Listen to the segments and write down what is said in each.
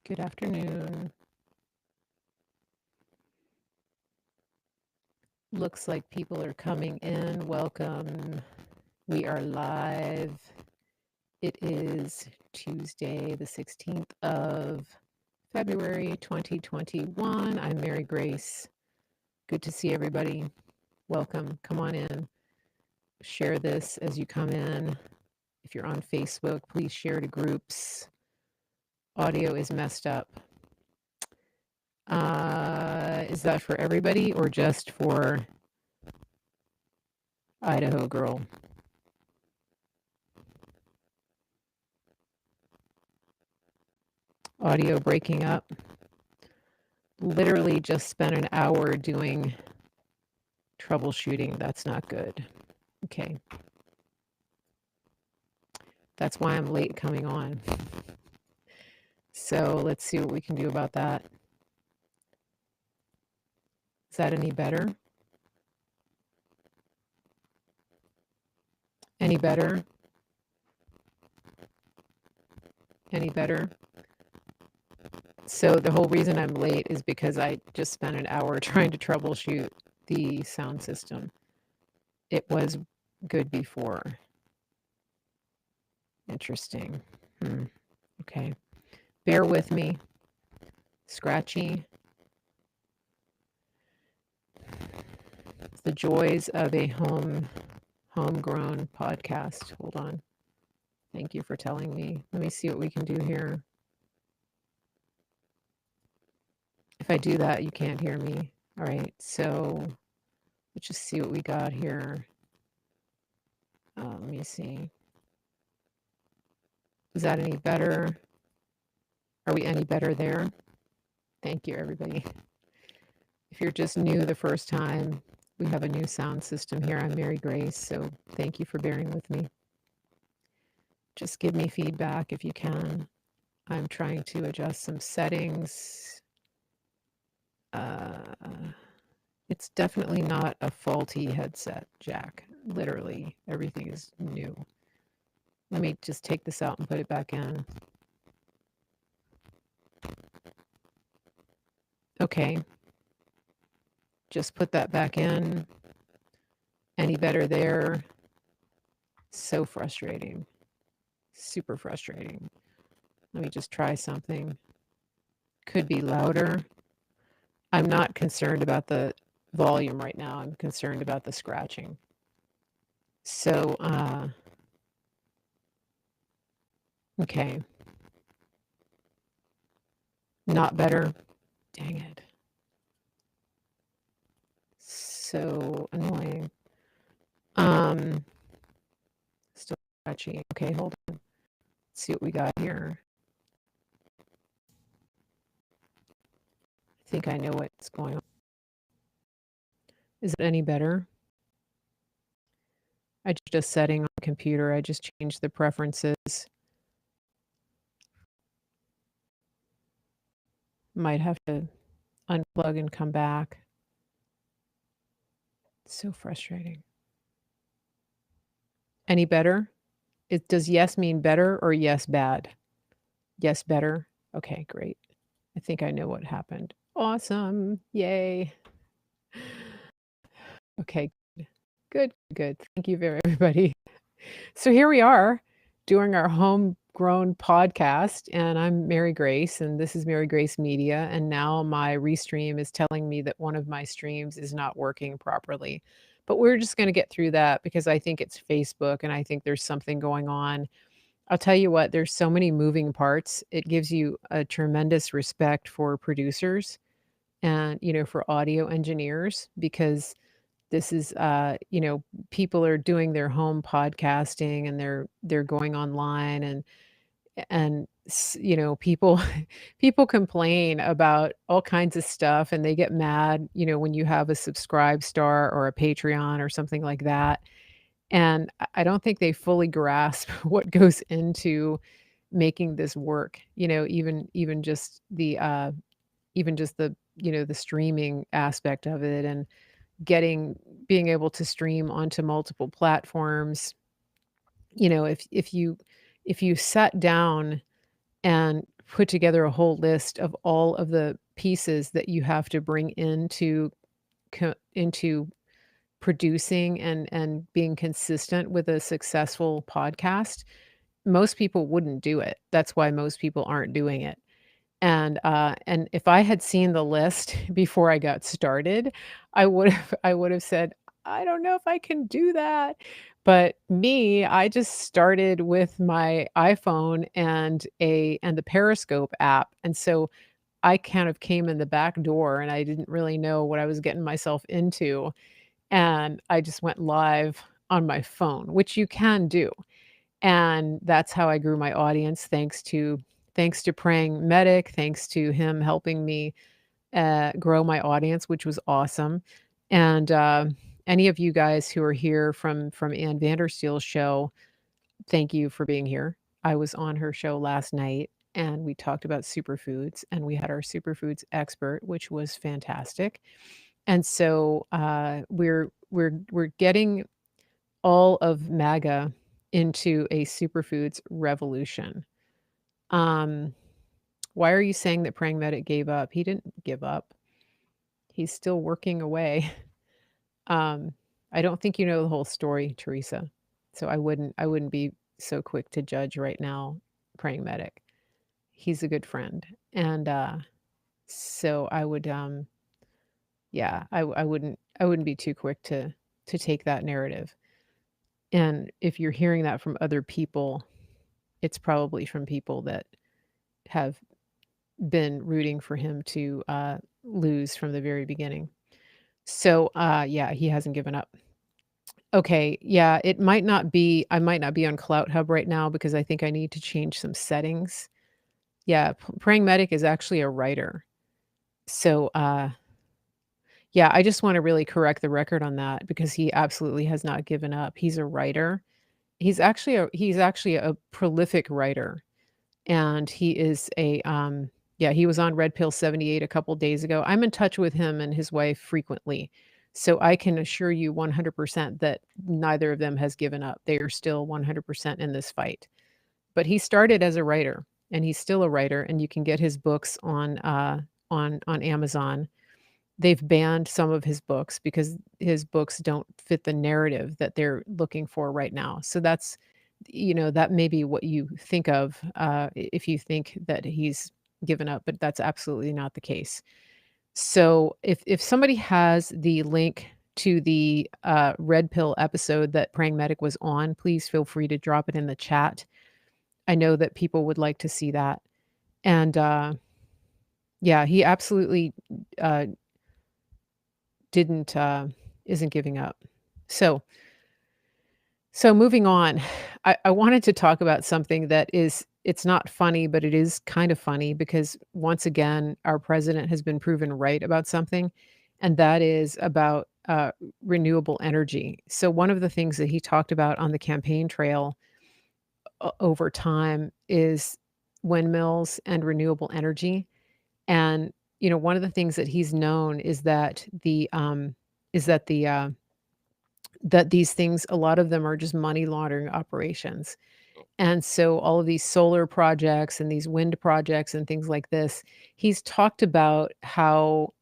Good afternoon. Looks like people are coming in. Welcome. We are live. It is Tuesday, the 16th of February, 2021. I'm Mary Grace. Good to see everybody. Welcome. Come on in. Share this as you come in. If you're on Facebook, please share to groups. Audio is messed up. Is that for everybody or just for Idaho Girl? Audio breaking up. Literally just spent an hour doing troubleshooting. That's not good. Okay. That's why I'm late coming on. So let's see what we can do about that. Is that any better? Any better? Any better? So the whole reason I'm late is because I just spent an hour trying to troubleshoot the sound system. It was good before. Interesting. Okay. Bear with me. Scratchy. The joys of a homegrown podcast. Hold on. Thank you for telling me. Let me see what we can do here. If I do that, you can't hear me. All right, so let's just see what we got here. Let me see. Is that any better? Are we any better there? Thank you, everybody. If you're just new the first time, we have a new sound system here. I'm Mary Grace, so thank you for bearing with me. Just give me feedback if you can. I'm trying to adjust some settings. It's definitely not a faulty headset jack. Literally, everything is new. Let me just take this out and put it back in. Okay. Just put that back in. Any better there? So frustrating. Super frustrating. Let me just try something. Could be louder. I'm not concerned about the volume right now. I'm concerned about the scratching. So, okay. Not better. Dang it. So annoying. Still scratchy. Okay, hold on. Let's see what we got here. I think I know what's going on. Is it any better? I just setting on the computer. I just changed the preferences. Might have to unplug and come back. It's so frustrating. Any better? Does yes mean better or yes bad? Yes better? Okay, great. I think I know what happened. Awesome. Yay. Okay, good. Thank you very everybody. So here we are doing our homegrown podcast, and I'm Mary Grace, and this is Mary Grace Media, and now my restream is telling me that one of my streams is not working properly. But we're just going to get through that because I think it's Facebook and I think there's something going on. I'll tell you what, there's so many moving parts. It gives you a tremendous respect for producers and, for audio engineers because this is, people are doing their home podcasting and they're going online and people people complain about all kinds of stuff and they get mad, when you have a Subscribe Star or a Patreon or something like that. And I don't think they fully grasp what goes into making this work, even just the streaming aspect of it and being able to stream onto multiple platforms. If you sat down and put together a whole list of all of the pieces that you have to bring into producing and being consistent with a successful podcast, most people wouldn't do it. That's why most people aren't doing it. And if I had seen the list before I got started, I would have said, "I don't know if I can do that." But me, I just started with my iPhone and the Periscope app, and so I kind of came in the back door, and I didn't really know what I was getting myself into, and I just went live on my phone, which you can do. And that's how I grew my audience, thanks to Praying Medic, thanks to him helping me, grow my audience, which was awesome. And, any of you guys who are here from Ann Vandersteel's show, thank you for being here. I was on her show last night, and we talked about superfoods, and we had our superfoods expert, which was fantastic. And so, we're getting all of MAGA into a superfoods revolution. Um, why are you saying that Praying Medic gave up? He didn't give up. He's still working away. Um, I don't think you know the whole story, Teresa. So I wouldn't be so quick to judge right now Praying Medic. He's a good friend. And so I would yeah, I wouldn't be too quick to take that narrative. And if you're hearing that from other people, it's probably from people that have been rooting for him to lose from the very beginning. So yeah, he hasn't given up. Okay, yeah, I might not be on Clout Hub right now because I think I need to change some settings. Yeah, Praying Medic is actually a writer. So yeah, I just want to really correct the record on that because he absolutely has not given up. He's a writer. He's actually a prolific writer. And he is yeah, he was on Red Pill 78 a couple days ago. I'm in touch with him and his wife frequently. So I can assure you 100% that neither of them has given up. They are still 100% in this fight. But he started as a writer and he's still a writer and you can get his books on Amazon. They've banned some of his books because his books don't fit the narrative that they're looking for right now. So that may be what you think of, if you think that he's given up, but that's absolutely not the case. So if somebody has the link to the, Red Pill episode that Praying Medic was on, please feel free to drop it in the chat. I know that people would like to see that. And, yeah, he absolutely, uh, didn't, isn't giving up. So moving on, I wanted to talk about something that it's not funny, but it is kind of funny because once again, our president has been proven right about something, and that is about renewable energy. So one of the things that he talked about on the campaign trail over time is windmills and renewable energy. And one of the things that he's known is that these things, a lot of them are just money laundering operations. And so all of these solar projects and these wind projects and things like this, he's talked about how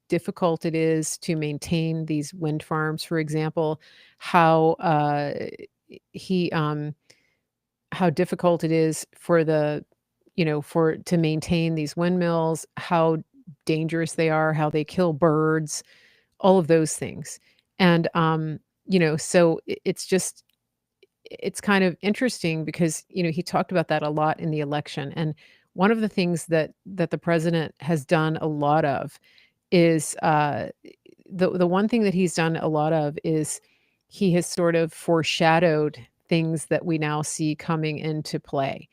difficult it is to maintain these wind farms, for example, how he how difficult it is for the for to maintain these windmills, how dangerous they are, how they kill birds, all of those things. And so it's kind of interesting because he talked about that a lot in the election. And one of the things that the president has done a lot of is the one thing that he's done a lot of is he has sort of foreshadowed things that we now see coming into play.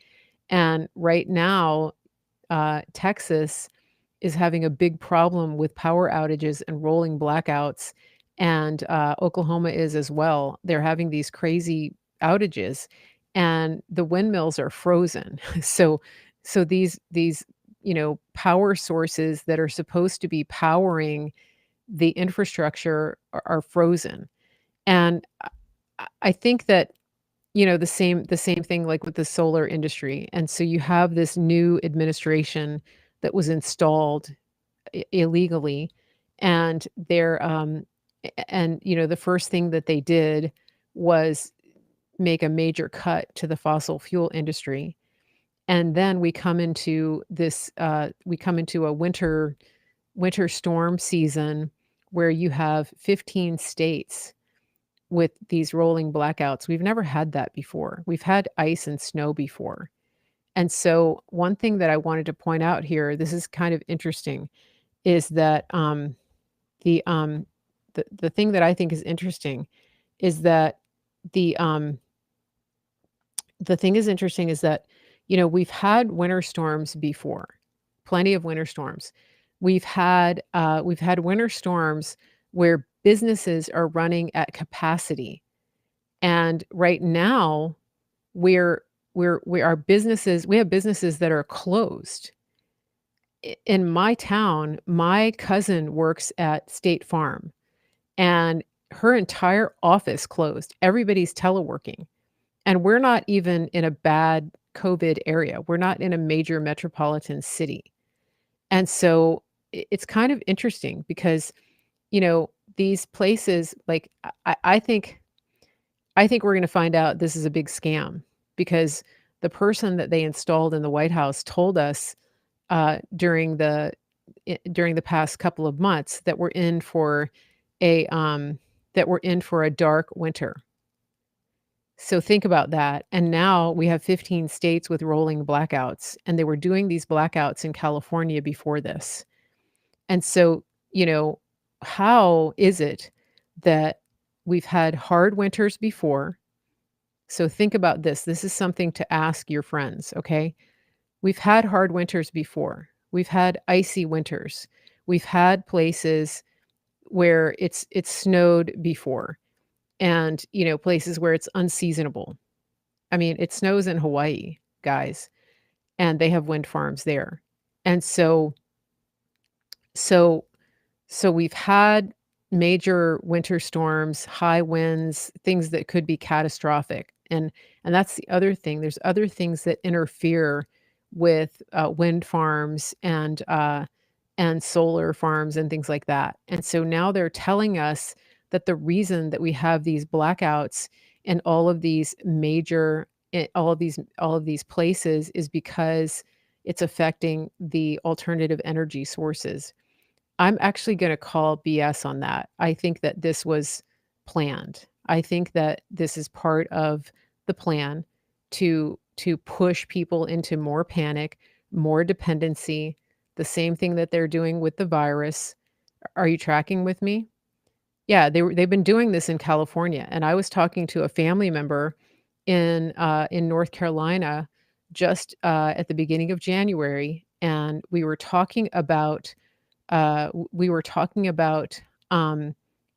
And right now, Texas is having a big problem with power outages and rolling blackouts, and Oklahoma is as well. They're having these crazy outages, and the windmills are frozen. So these power sources that are supposed to be powering the infrastructure are frozen, and I think that the same thing like with the solar industry, and so you have this new administration that was installed illegally, and the first thing that they did was make a major cut to the fossil fuel industry. And then we come into a winter storm season where you have 15 states with these rolling blackouts. We've never had that before. We've had ice and snow before. And so one thing that I wanted to point out here, this is kind of interesting, is that the the thing that I think is interesting is that the the thing is interesting is that, we've had winter storms before, plenty of winter storms. We've had winter storms where businesses are running at capacity, and right now we have businesses that are closed. In my town, my cousin works at State Farm, and her entire office closed. Everybody's teleworking. And we're not even in a bad COVID area. We're not in a major metropolitan city. And so it's kind of interesting because, these places like I think we're going to find out this is a big scam because the person that they installed in the White House told us during the past couple of months that a that we're in for a dark winter. So think about that. And now we have 15 states with rolling blackouts, and they were doing these blackouts in California before this. And so, how is it that we've had hard winters before? So think about this. This is something to ask your friends, okay? We've had hard winters before. We've had icy winters. We've had places where it's snowed before and, places where it's unseasonable. I mean, it snows in Hawaii, guys, and they have wind farms there. And so so we've had major winter storms, high winds, things that could be catastrophic. And that's the other thing. There's other things that interfere with wind farms and solar farms and things like that. And so now they're telling us that the reason that we have these blackouts in all of these all of these places is because it's affecting the alternative energy sources. I'm actually gonna call BS on that. I think that this was planned. I think that this is part of the plan to push people into more panic, more dependency, the same thing that they're doing with the virus. Are you tracking with me? Yeah, they've been doing this in California, and I was talking to a family member in North Carolina just, at the beginning of January, and we were talking about,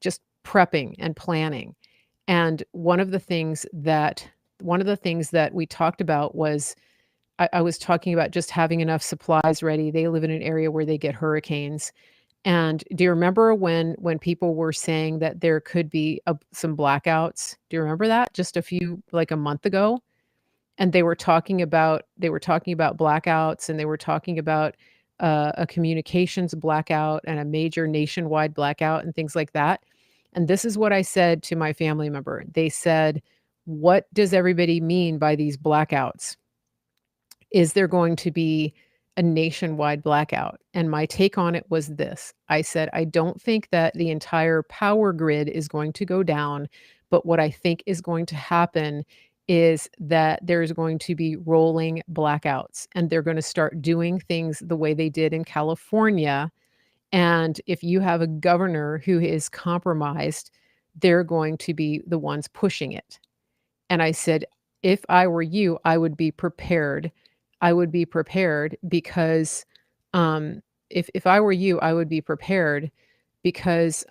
just prepping and planning. And one of the things that we talked about was I was talking about just having enough supplies ready. They live in an area where they get hurricanes. And do you remember when people were saying that there could be some blackouts? Do you remember that just like a month ago? And they were talking about blackouts, and they were talking about a communications blackout and a major nationwide blackout and things like that. And this is what I said to my family member. They said, "What does everybody mean by these blackouts? Is there going to be a nationwide blackout?" And my take on it was this. I said, "I don't think that the entire power grid is going to go down, but what I think is going to happen is that there's going to be rolling blackouts, and they're gonna start doing things the way they did in California, and if you have a governor who is compromised, they're going to be the ones pushing it." And I said, "If I were you, I would be prepared. I would be prepared because, if I were you, I would be prepared because,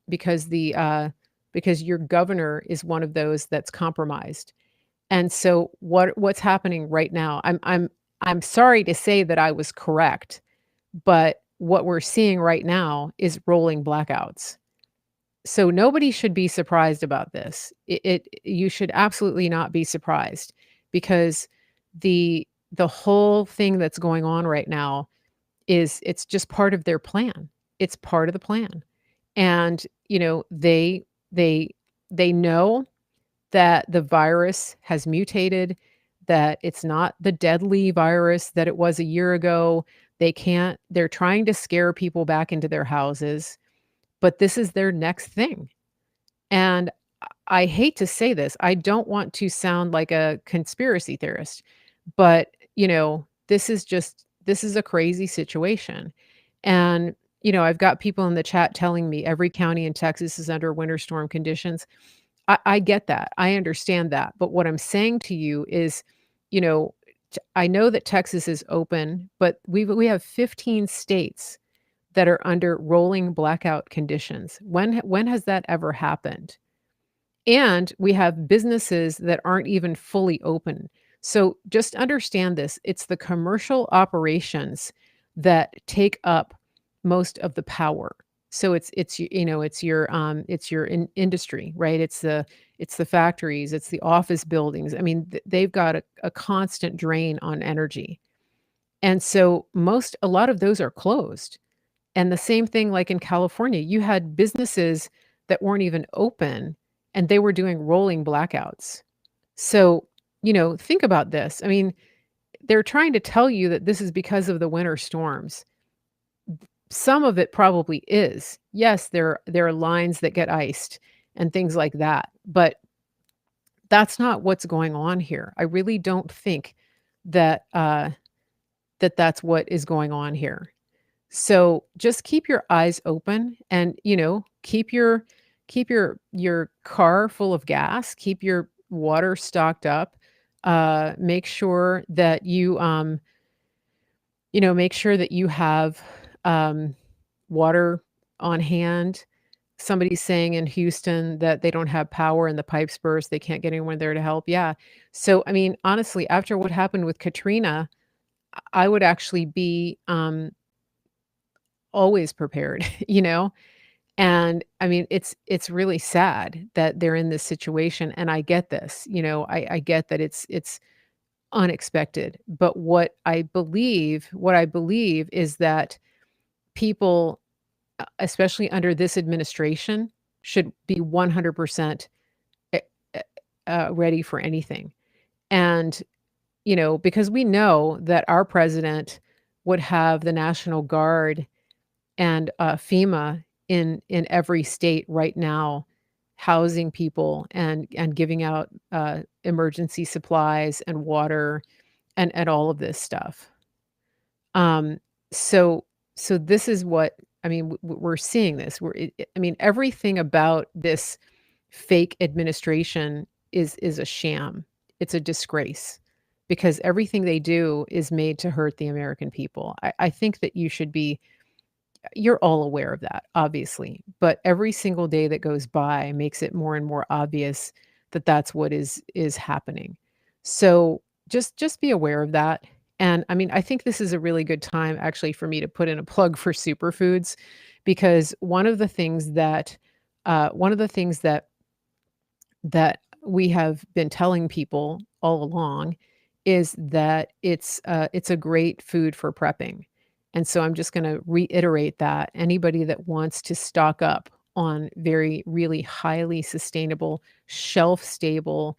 because the, because your governor is one of those that's compromised." And so what's happening right now, I'm sorry to say that I was correct, but what we're seeing right now is rolling blackouts. So nobody should be surprised about this. You should absolutely not be surprised because the whole thing that's going on right now is it's just part of their plan. It's part of the plan. And, they they know that the virus has mutated, that it's not the deadly virus that it was a year ago. They're trying to scare people back into their houses, but this is their next thing. And I hate to say this, I don't want to sound like a conspiracy theorist, but, this is a crazy situation. And, I've got people in the chat telling me every county in Texas is under winter storm conditions. I get that. I understand that. But what I'm saying to you is, you know, I know that Texas is open, but we have 15 states that are under rolling blackout conditions. When has that ever happened? And we have businesses that aren't even fully open. So just understand this, it's the commercial operations that take up most of the power. So it's your industry, right? It's the factories, it's the office buildings. I mean, they've got a constant drain on energy. And so a lot of those are closed. And the same thing like in California, you had businesses that weren't even open and they were doing rolling blackouts. So, think about this. I mean, they're trying to tell you that this is because of the winter storms. Some of it probably is. Yes, there are lines that get iced and things like that, but that's not what's going on here. I really don't think that that's what is going on here. So just keep your eyes open and, keep your car full of gas, keep your water stocked up. Make sure that make sure that you have water on hand. Somebody's saying in Houston that they don't have power and the pipes burst, they can't get anyone there to help. Yeah. So I mean, honestly, after what happened with Katrina, I would actually be always prepared, you know? And I mean, it's really sad that they're in this situation, and I get this, I get that it's unexpected. But what I believe is that people, especially under this administration, should be 100% eh, eh, ready for anything. And because we know that our president would have the National Guard and FEMA in every state right now, housing people and giving out emergency supplies and water and all of this stuff. Um, so so this is what I mean. We're seeing this. I mean, everything about this fake administration is a sham. It's a disgrace because everything they do is made to hurt the American people. I think that you're all aware of that, obviously, but every single day that goes by makes it more and more obvious that that's what is happening. So just be aware of that. And I mean, I think this is a really good time actually for me to put in a plug for superfoods because one of the things that we have been telling people all along is that it's a great food for prepping. And so I'm just gonna reiterate that. Anybody that wants to stock up on very, really highly sustainable, shelf-stable,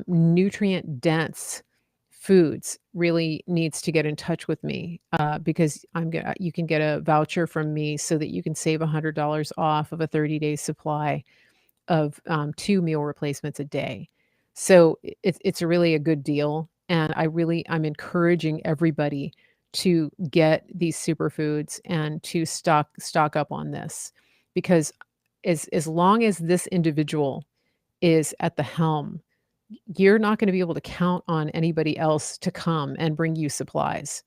nutrient-dense foods really needs to get in touch with me, because you can get a voucher from me so that you can save $100 off of a 30-day supply of 2 meal replacements a day. So it's really a good deal, and I'm encouraging everybody to get these superfoods and to stock up on this because as long as this individual is at the helm, you're not going to be able to count on anybody else to come and bring you supplies.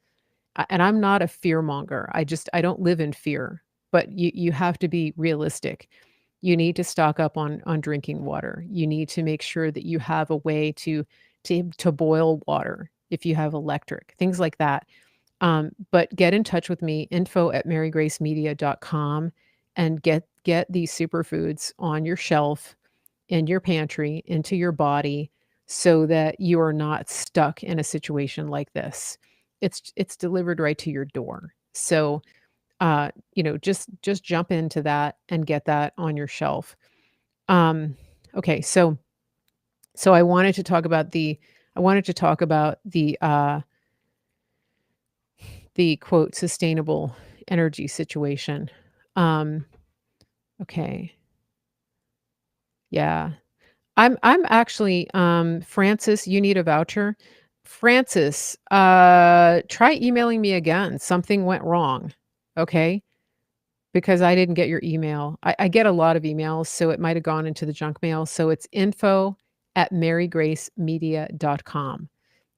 And I'm not a fear monger. I don't live in fear, but you have to be realistic. You need to stock up on drinking water. You need to make sure that you have a way to boil water if you have electric, things like that. But get in touch with me, info@marygracemedia.com, and get these superfoods on your shelf, in your pantry, into your body, so that you are not stuck in a situation like this. It's delivered right to your door. So, just jump into that and get that on your shelf. Um, okay, so I wanted to talk about the quote sustainable energy situation. Um, okay. Yeah. I'm actually Francis, you need a voucher. Francis, try emailing me again. Something went wrong. Okay? Because I didn't get your email. I get a lot of emails, so it might have gone into the junk mail. So it's info@marygracemedia.com.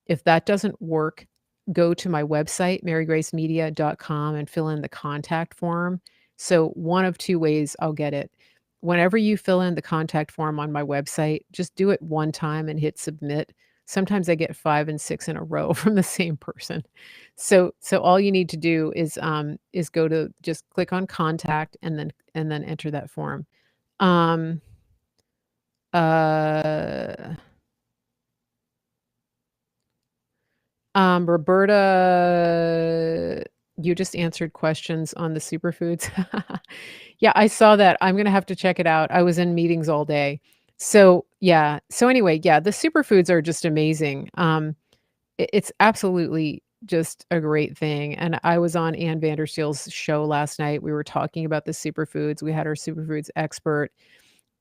If that doesn't work, go to my website, marygracemedia.com, and fill in the contact form. So one of 2 ways I'll get it. Whenever you fill in the contact form on my website, just do it one time and hit submit. Sometimes I get 5 and 6 in a row from the same person. So all you need to do is go to just click on contact and then enter that form. Um, uh Roberta, you just answered questions on the superfoods. Yeah, I saw that. I'm gonna have to check it out. I was in meetings all day. So, yeah. So anyway, yeah, the superfoods are just amazing. It's absolutely just a great thing. And I was on Ann Vandersteel's show last night. We were talking about the superfoods. We had our superfoods expert.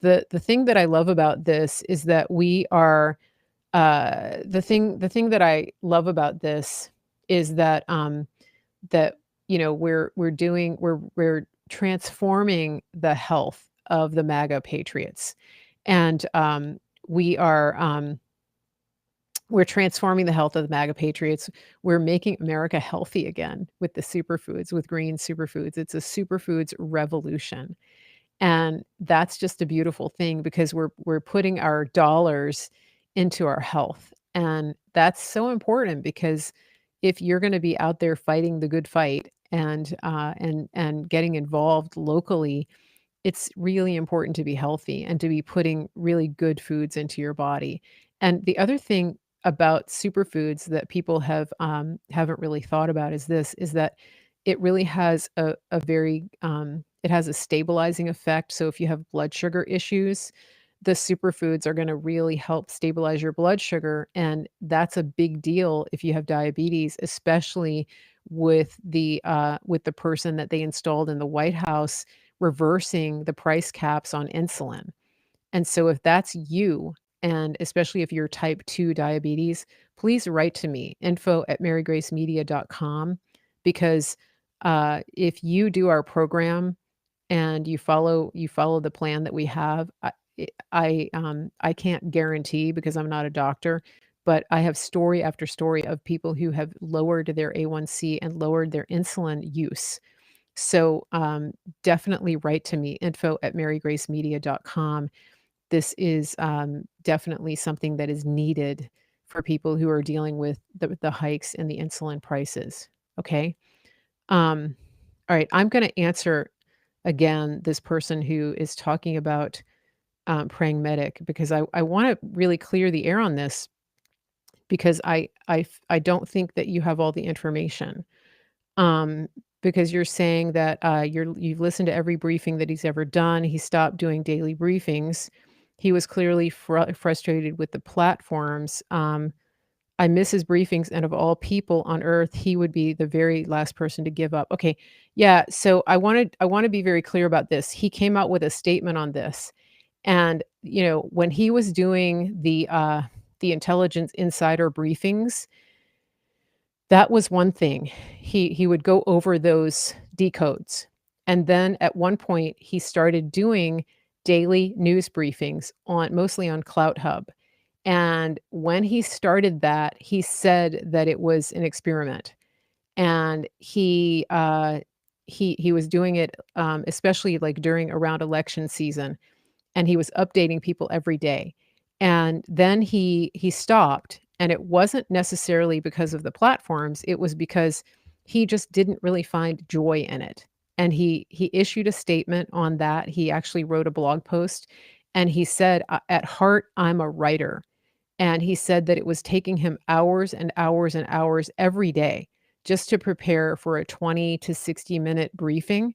The thing that I love about this is that we are the thing that I love about this is that, we're transforming the health of the MAGA patriots. And, we are, we're transforming the health of the MAGA patriots. We're making America healthy again with the superfoods, with green superfoods. It's a superfoods revolution. And that's just a beautiful thing because we're putting our dollars into our health. And that's so important because if you're going to be out there fighting the good fight and getting involved locally, it's really important to be healthy and to be putting really good foods into your body. And the other thing about superfoods that people haven't really thought about is that it really has a very it has a stabilizing effect. So if you have blood sugar issues, the superfoods are going to really help stabilize your blood sugar, and that's a big deal if you have diabetes, especially with the person that they installed in the White House reversing the price caps on insulin. And so if that's you, and especially if you're type 2 diabetes, please write to me, info@marygracemedia.com, because if you do our program and you follow the plan that we have, I can't guarantee because I'm not a doctor, but I have story after story of people who have lowered their A1C and lowered their insulin use. So, definitely write to me, info@marygracemedia.com. This is, definitely something that is needed for people who are dealing with the hikes in the insulin prices, okay? Um, alright, I'm gonna answer again this person who is talking about, praying medic because I wanna really clear the air on this because I don't think that you have all the information. Um, because you're saying that, you've listened to every briefing that he's ever done. He stopped doing daily briefings. He was clearly frustrated with the platforms. I miss his briefings, and of all people on earth, he would be the very last person to give up. Okay, yeah. So I want to be very clear about this. He came out with a statement on this, and when he was doing the intelligence insider briefings, that was one thing. He would go over those decodes, and then at one point, he started doing daily news briefings mostly on Clout Hub, and when he started that, he said that it was an experiment, and he was doing it, especially, like, during around election season, and he was updating people every day. And then he stopped, and it wasn't necessarily because of the platforms, it was because he just didn't really find joy in it. and he issued a statement on that. He actually wrote a blog post, and he said, At heart, I'm a writer." And he said that it was taking him hours and hours and hours every day just to prepare for a 20 to 60-minute briefing,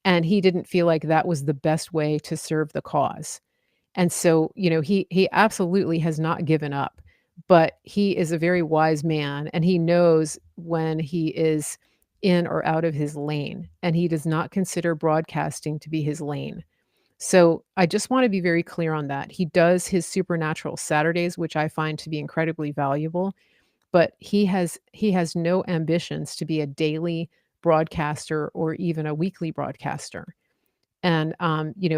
and he didn't feel like that was the best way to serve the cause. And so, he absolutely has not given up, but he is a very wise man, and he knows when he is in or out of his lane, and he does not consider broadcasting to be his lane. So, I just wanna be very clear on that. He does his supernatural Saturdays, which I find to be incredibly valuable, but he has no ambitions to be a daily broadcaster or even a weekly broadcaster. And,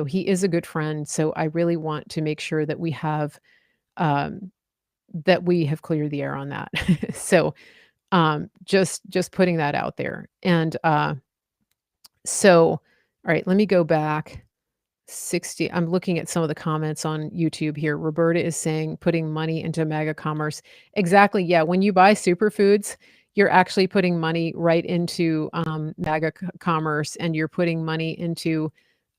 he is a good friend, so I really want to make sure um, that we have cleared the air on that. So, just putting that out there. And, so, all right, let me go back. 60 I'm looking at some of the comments on YouTube here. Roberta is saying putting money into mega commerce. Exactly, yeah, when you buy superfoods, you're actually putting money right into, mega commerce, and you're putting money into,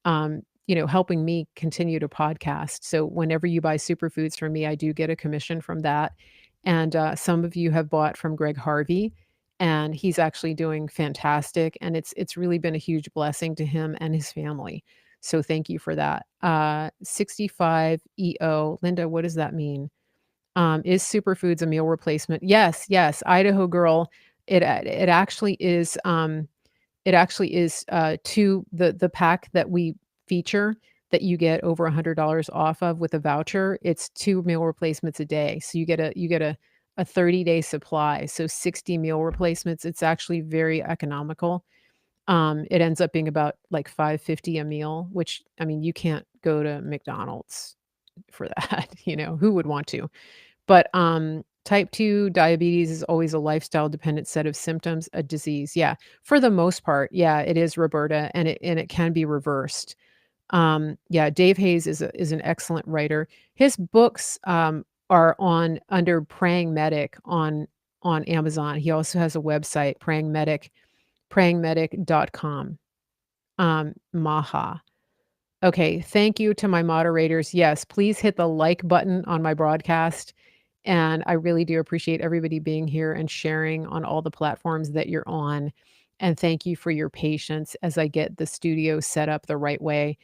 helping me continue to podcast. So whenever you buy superfoods from me, I do get a commission from that. And, some of you have bought from Greg Harvey, and he's actually doing fantastic, and it's really been a huge blessing to him and his family. So thank you for that. 65 EO. Linda, what does that mean? Is superfoods a meal replacement? Yes, yes, Idaho girl. It actually is, to the pack that we feature that you get over $100 off of with a voucher. It's 2 meal replacements a day. So you get a 30-day supply. So 60 meal replacements. It's actually very economical. It ends up being about like 5.50 a meal, which, I mean, you can't go to McDonald's for that, who would want to? But, type 2 diabetes is always a lifestyle dependent set of symptoms, a disease. Yeah, for the most part, yeah, it is, Roberta, and it can be reversed. Yeah, Dave Hayes is an excellent writer. His books, are on under Praying Medic on Amazon. He also has a website, prayingmedic.com. Maha. Okay, thank you to my moderators. Yes, please hit the like button on my broadcast, and I really do appreciate everybody being here and sharing on all the platforms that you're on, and thank you for your patience as I get the studio set up the right way.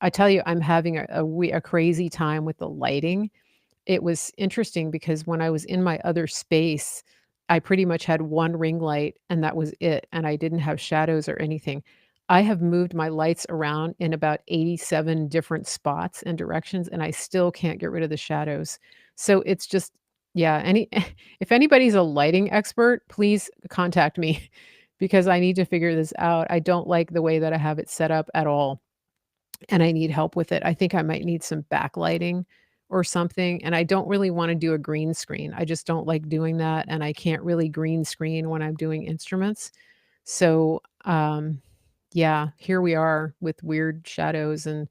I tell you, I'm having a crazy time with the lighting. It was interesting because when I was in my other space, I pretty much had 1 ring light and that was it, and I didn't have shadows or anything. I have moved my lights around in about 87 different spots and directions, and I still can't get rid of the shadows. So it's just, yeah, if anybody's a lighting expert, please contact me because I need to figure this out. I don't like the way that I have it set up at all, and I need help with it. I think I might need some backlighting or something, and I don't really wanna do a green screen. I just don't like doing that, and I can't really green screen when I'm doing instruments. So, yeah, here we are with weird shadows and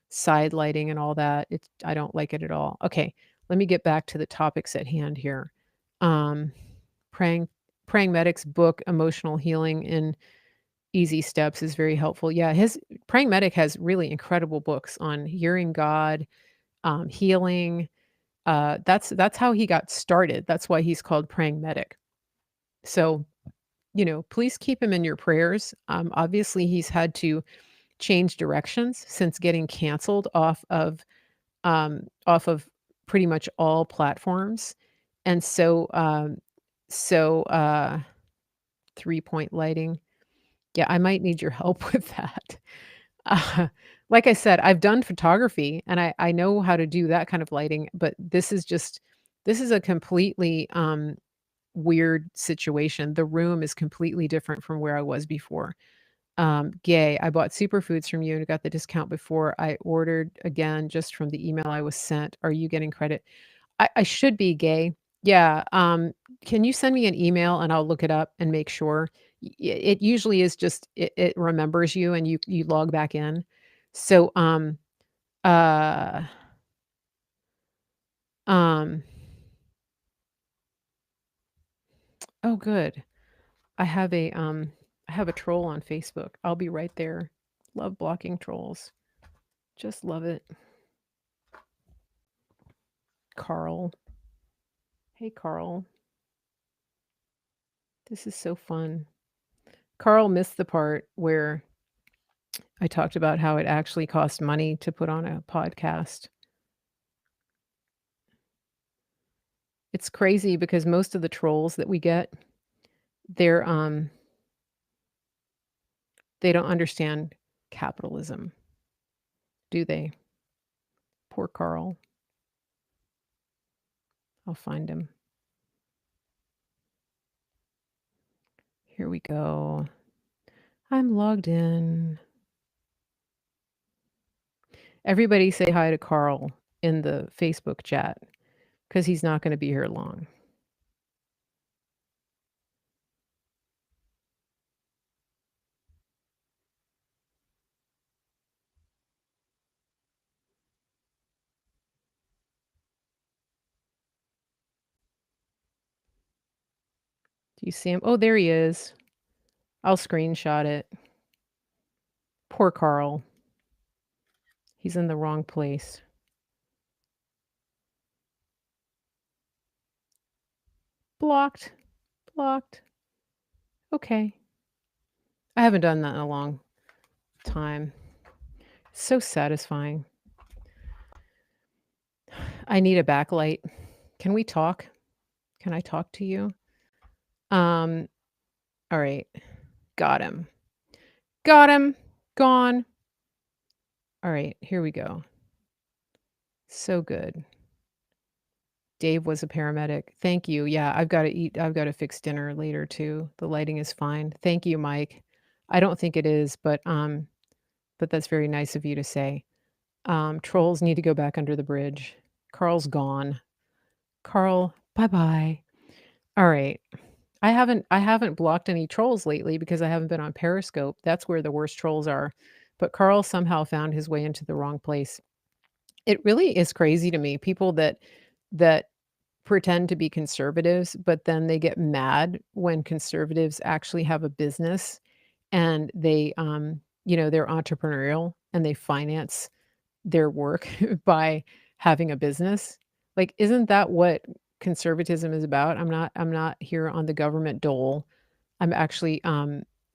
side lighting and all that. I don't like it at all. Okay, let me get back to the topics at hand here. Um, praying Praying Medic's book, Emotional Healing in Easy Steps, is very helpful. Yeah, his Praying Medic has really incredible books on hearing God, healing. That's how he got started. That's why he's called Praying Medic. So, please keep him in your prayers. Obviously, he's had to change directions since getting canceled off of pretty much all platforms. And so 3-point lighting. Yeah, I might need your help with that. Uh, like I said, I've done photography and I know how to do that kind of lighting, but this is a completely weird situation. The room is completely different from where I was before. Gay, I bought superfoods from you and got the discount before I ordered again just from the email I was sent. Are you getting credit? I should be, Gay. Yeah. Can you send me an email and I'll look it up and make sure? It usually is just it remembers you and you log back in. So uh um oh good. I have I have a troll on Facebook. I'll be right there. Love blocking trolls. Just love it. Carl. Hey, Carl. This is so fun. Carl missed the part where I talked about how it actually costs money to put on a podcast. It's crazy because most of the trolls that we get, they're they don't understand capitalism, do they? Poor Carl. I'll find him. Here we go. I'm logged in. Everybody say hi to Carl in the Facebook chat because he's not going to be here long. Do you see him? Oh, there he is. I'll screenshot it. Poor Carl. He's in the wrong place. Blocked. Blocked. Okay. I haven't done that in a long time. So satisfying. I need a backlight. Can we talk? Can I talk to you? All right. Got him. Got him. Gone. All right, here we go. So good. Dave was a paramedic. Thank you. Yeah, I've got to eat. I've got to fix dinner later too. The lighting is fine. Thank you, Mike. I don't think it is, but that's very nice of you to say. Trolls need to go back under the bridge. Carl's gone. Carl, bye-bye. All right. I haven't blocked any trolls lately because I haven't been on Periscope. That's where the worst trolls are. But Carl somehow found his way into the wrong place. It really is crazy to me, people that pretend to be conservatives, but then they get mad when conservatives actually have a business and they, they're entrepreneurial and they finance their work by having a business. Like, isn't that what conservatism is about? I'm not here on the government dole. I'm actually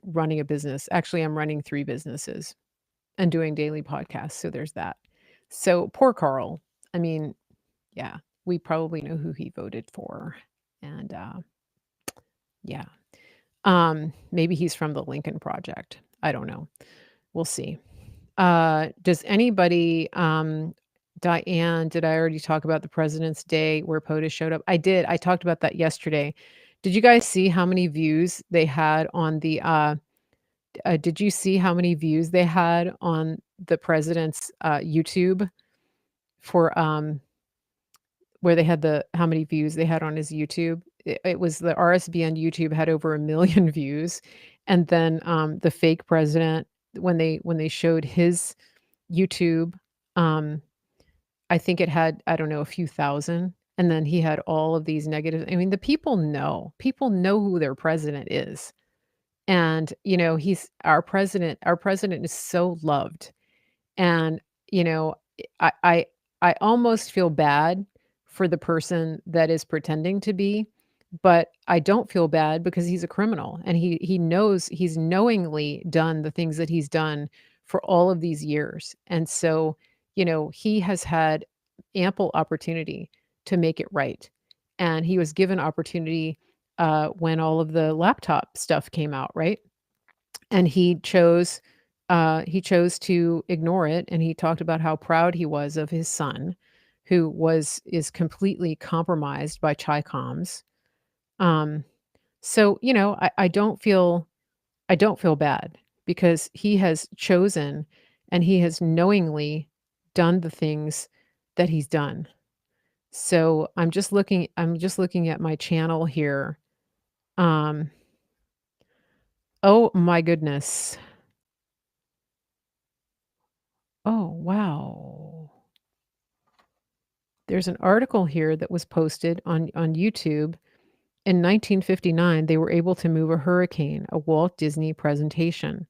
running a business. Actually, I'm running 3 businesses and doing daily podcasts. So there's that. So poor Carl. I mean, yeah, we probably know who he voted for. And yeah. Maybe he's from the Lincoln Project. I don't know. We'll see. Does anybody Diane, did I already talk about the President's Day where POTUS showed up? I did. I talked about that yesterday. Did you guys see how many views they had on the did you see how many views they had on the president's YouTube for where they had the how many views they had on his YouTube? It was the RSBN YouTube had over 1,000,000 views, and then the fake president when they showed his YouTube, um, I think it had, I don't know, a few thousand, and then he had all of these negative. I mean, the people know who their president is. And, he's our president. Our president is so loved. And, you know, I I I almost feel bad for the person that is pretending to be, but I don't feel bad because he's a criminal and he knows he's knowingly done the things that he's done for all of these years. And so, he has had ample opportunity to make it right. And he was given opportunity when all of the laptop stuff came out, right? And he chose to ignore it, and he talked about how proud he was of his son, who is completely compromised by Chi-Coms. Um, so, I don't feel bad because he has chosen and he has knowingly done the things that he's done. So, I'm just looking at my channel here. Um, oh my goodness. Oh, wow. There's an article here that was posted on YouTube In 1959, they were able to move a hurricane, a Walt Disney presentation.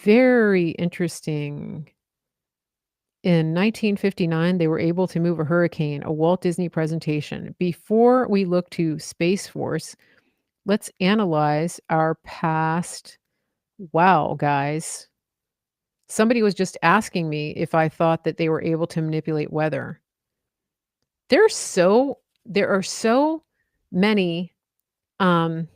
Very interesting. In 1959, they were able to move a hurricane, a Walt Disney presentation. Before we look to Space Force, let's analyze our past. Wow, guys. Somebody was just asking me if I thought that they were able to manipulate weather. There's so there are so many um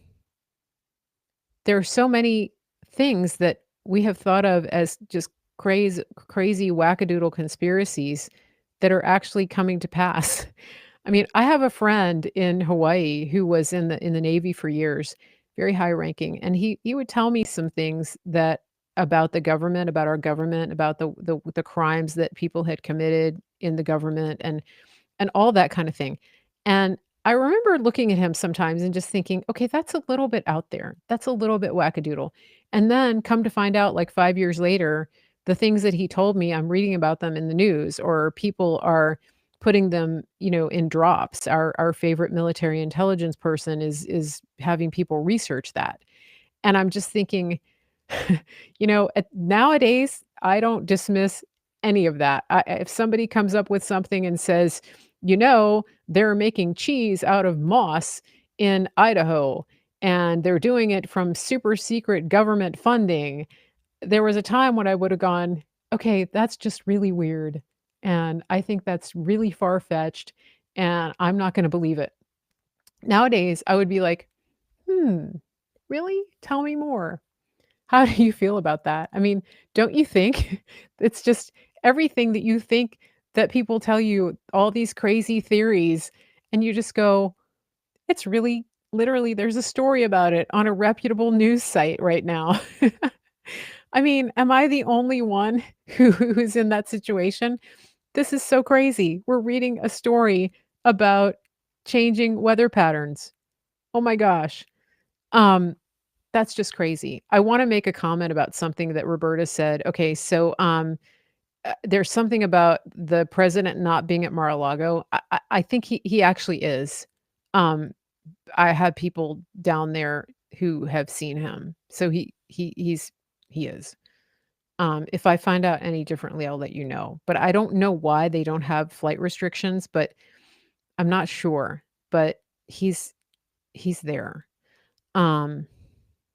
there are so many things that we have thought of as just crazy wackadoodle conspiracies that are actually coming to pass. I mean, I have a friend in Hawaii who was in the Navy for years, very high ranking, and he would tell me some things that about the government, about our government, about the crimes that people had committed in the government and all that kind of thing. And I remember looking at him sometimes and just thinking, okay, that's a little bit out there. That's a little bit wackadoodle. And then come to find out, like 5 years later, the things that he told me, I'm reading about them in the news, or people are putting them, in drops. Our favorite military intelligence person is having people research that. And I'm just thinking, nowadays, I don't dismiss any of that. If somebody comes up with something and says, they're making cheese out of moss in Idaho, and they're doing it from super secret government funding. There was a time when I would have gone, okay, that's just really weird. And I think that's really far fetched, and I'm not going to believe it. Nowadays, I would be like, hmm, really? Tell me more. How do you feel about that? I mean, don't you think it's just everything that you think that people tell you, all these crazy theories, and you just go, it's really literally, there's a story about it on a reputable news site right now. I mean, am I the only one who's in that situation? This is so crazy. We're reading a story about changing weather patterns. Oh my gosh. Um, that's just crazy. I wanna make a comment about something that Roberta said. Okay, so, there's something about the president not being at Mar-a-Lago. I think he actually is. Um, I have people down there who have seen him. So he is. If I find out any differently, I'll let you know. But I don't know why they don't have flight restrictions, but I'm not sure. But he's he's there. Um,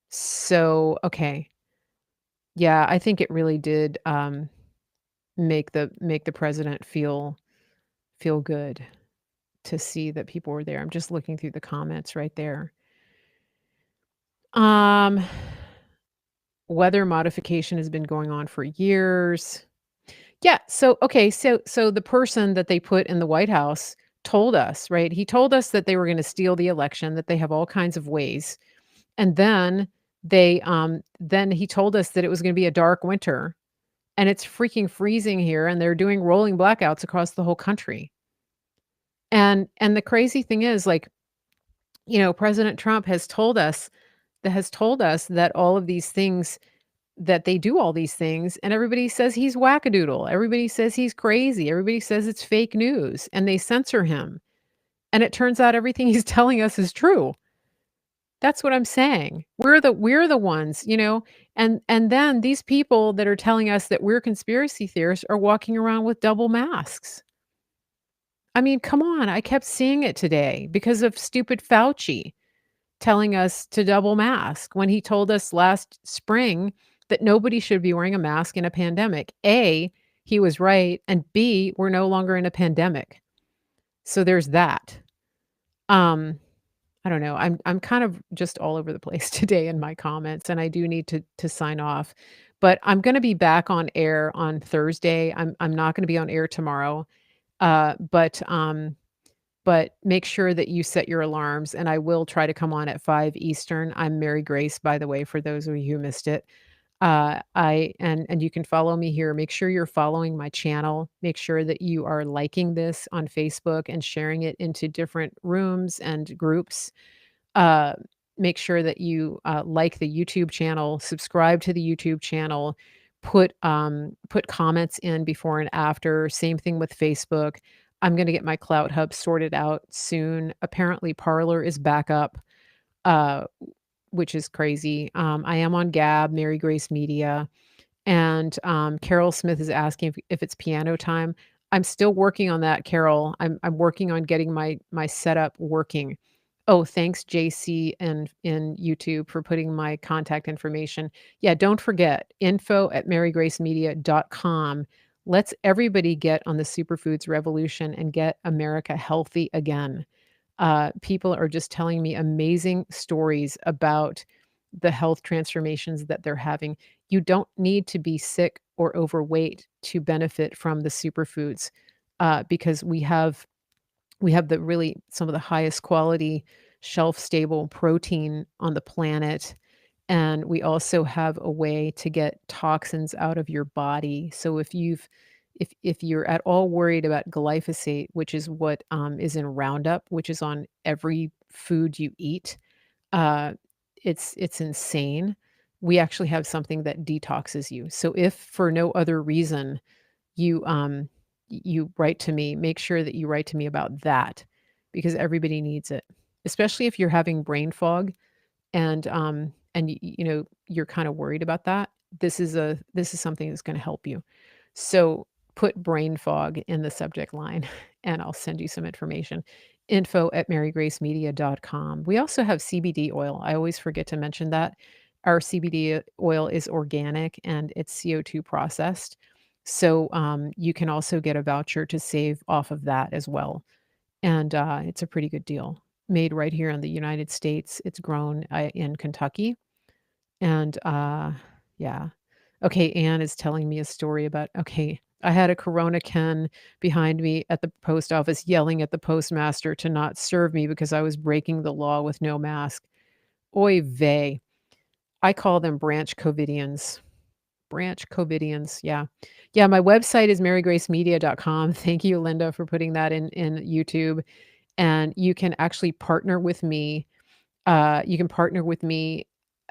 so okay. Yeah, I think it really did, make the president feel good to see that people were there. I'm just looking through the comments right there. Um, weather modification has been going on for years. Yeah, so okay, so the person that they put in the White House told us, right? He told us that they were gonna steal the election, that they have all kinds of ways. And then he told us that it was gonna be a dark winter. And it's freaking freezing here, and they're doing rolling blackouts across the whole country. And the crazy thing is, like, President Trump has told us that all of these things that they do all these things, and everybody says he's wackadoodle. Everybody says he's crazy. Everybody says it's fake news, and they censor him. And it turns out everything he's telling us is true. That's what I'm saying. We're the ones, and then these people that are telling us that we're conspiracy theorists are walking around with double masks. I mean, come on, I kept seeing it today because of stupid Fauci telling us to double mask when he told us last spring that nobody should be wearing a mask in a pandemic. A, he was right, and B, we're no longer in a pandemic. So there's that. Um I don't know. I'm kind of just all over the place today in my comments, and I do need to sign off. But I'm gonna be back on air on Thursday. I'm not gonna be on air tomorrow. But make sure that you set your alarms, and I will try to come on at 5 Eastern. I'm Mary Grace, by the way, for those of you who missed it. I and you can follow me here. Make sure you're following my channel. Make sure that you are liking this on Facebook and sharing it into different rooms and groups. uh, Make sure that you like the YouTube channel, subscribe to the YouTube channel, put comments in before and after. Same thing with Facebook. I'm gonna get my Clout Hub sorted out soon. Apparently, Parler is back up, uh, which is crazy. I am on Gab, Mary Grace Media. And, Carol Smith is asking if it's piano time. I'm still working on that, Carol. I'm working on getting my setup working. Oh, thanks, JC and in YouTube for putting my contact information. Yeah, don't forget, info@marygracemedia.com. Let's everybody get on the superfoods revolution and get America healthy again. People are just telling me amazing stories about the health transformations that they're having. You don't need to be sick or overweight to benefit from the superfoods, because we have the really some of the highest quality shelf stable protein on the planet, and we also have a way to get toxins out of your body. So if you're at all worried about glyphosate, which is what is in Roundup, which is on every food you eat, uh, it's insane. We actually have something that detoxes you. So if for no other reason you write to me, make sure that you write to me about that because everybody needs it, especially if you're having brain fog and you're kind of worried about that. This is something that's going to help you. So put brain fog in the subject line and I'll send you some information. Info@marygracemedia.com. We also have CBD oil. I always forget to mention that. Our CBD oil is organic and it's CO2 processed. So you can also get a voucher to save off of that as well. And it's a pretty good deal. Made right here in the United States. It's grown in Kentucky. And yeah. Okay, Anne is telling me a story about okay, I had a Corona Ken behind me at the post office yelling at the postmaster to not serve me because I was breaking the law with no mask. Oy vey. I call them branch Covidians. Branch Covidians, yeah. Yeah, my website is marygracemedia.com. Thank you, Linda, for putting that in YouTube. And you can actually partner with me. You can partner with me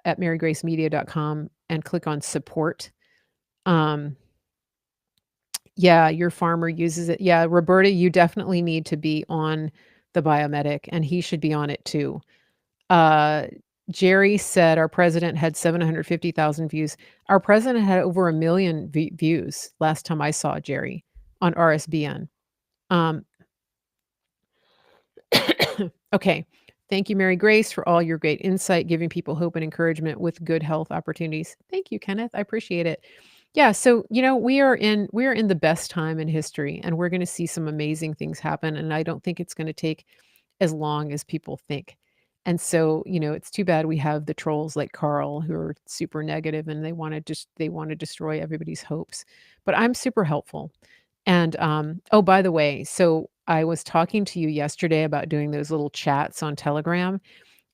at marygracemedia.com and click on support. Um, yeah, your farmer uses it. Yeah, Roberta, you definitely need to be on the biomedic, and he should be on it too. Uh, Jerry said our president had 750,000 views. Our president had over 1,000,000 views last time I saw Jerry on RSBN. Um, okay. Thank you, Mary Grace, for all your great insight, giving people hope and encouragement with good health opportunities. Thank you, Kenneth. I appreciate it. Yeah, so we are in the best time in history, and we're going to see some amazing things happen. And I don't think it's going to take as long as people think. And so, it's too bad we have the trolls like Carl who are super negative and they want to destroy everybody's hopes. But I'm super helpful. And oh, by the way, so I was talking to you yesterday about doing those little chats on Telegram,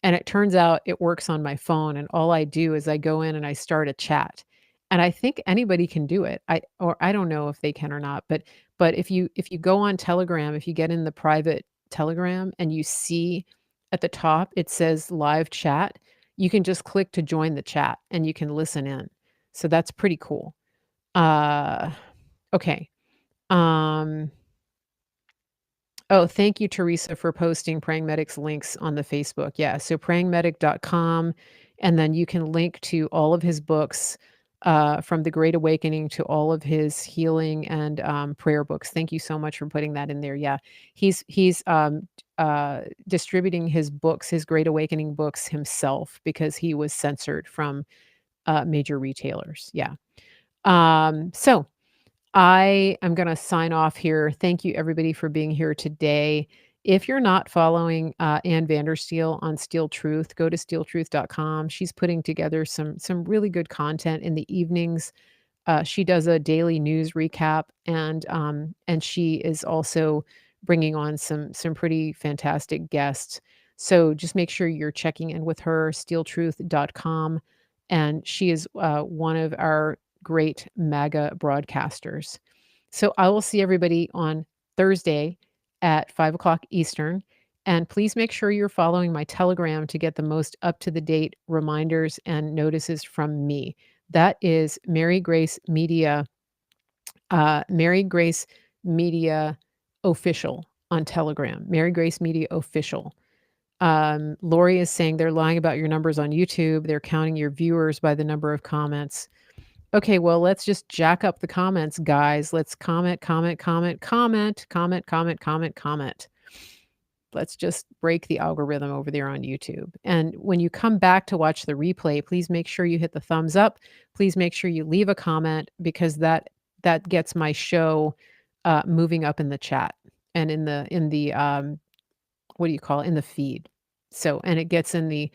and it turns out it works on my phone, and all I do is I go in and I start a chat. And I think anybody can do it. I don't know if they can or not, but if you go on Telegram, if you get in the private Telegram and you see at the top it says live chat, you can just click to join the chat and you can listen in. So that's pretty cool. Uh okay. Um Oh, thank you, Teresa, for posting Praying Medic's links on the Facebook. Yeah, so prayingmedic.com, and then you can link to all of his books, from The Great Awakening to all of his healing and prayer books. Thank you so much for putting that in there. Yeah, he's distributing his books, his Great Awakening books himself because he was censored from major retailers. Yeah. So I am going to sign off here. Thank you, everybody, for being here today. If you're not following Ann Vandersteel on Steel Truth, go to steeltruth.com. She's putting together some really good content in the evenings. She does a daily news recap, and she is also bringing on some pretty fantastic guests. So just make sure you're checking in with her, steeltruth.com, and she is one of our great MAGA broadcasters. So I will see everybody on Thursday at 5 o'clock Eastern. And please make sure you're following my Telegram to get the most up to the date reminders and notices from me. That is Mary Grace Media, Mary Grace Media Official on Telegram, Mary Grace Media Official. Lori is saying they're lying about your numbers on YouTube. They're counting your viewers by the number of comments. Okay, well, let's just jack up the comments, guys. Let's comment, comment, comment, comment, comment, comment, comment, comment. Let's just break the algorithm over there on YouTube. And when you come back to watch the replay, please make sure you hit the thumbs up. Please make sure you leave a comment because that gets my show moving up in the chat and in the what do you call it? In the feed. So, and it gets in the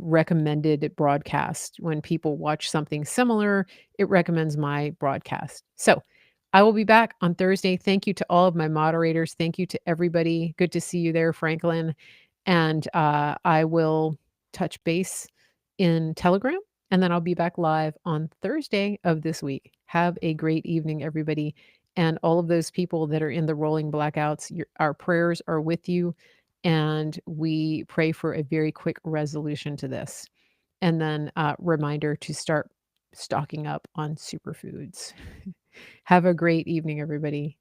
recommended broadcast. When people watch something similar, it recommends my broadcast. So, I will be back on Thursday. Thank you to all of my moderators. Thank you to everybody. Good to see you there, Franklin. And I will touch base in Telegram, and then I'll be back live on Thursday of this week. Have a great evening, everybody. And all of those people that are in the rolling blackouts, our prayers are with you. And we pray for a very quick resolution to this. And then reminder to start stocking up on superfoods. Have a great evening, everybody.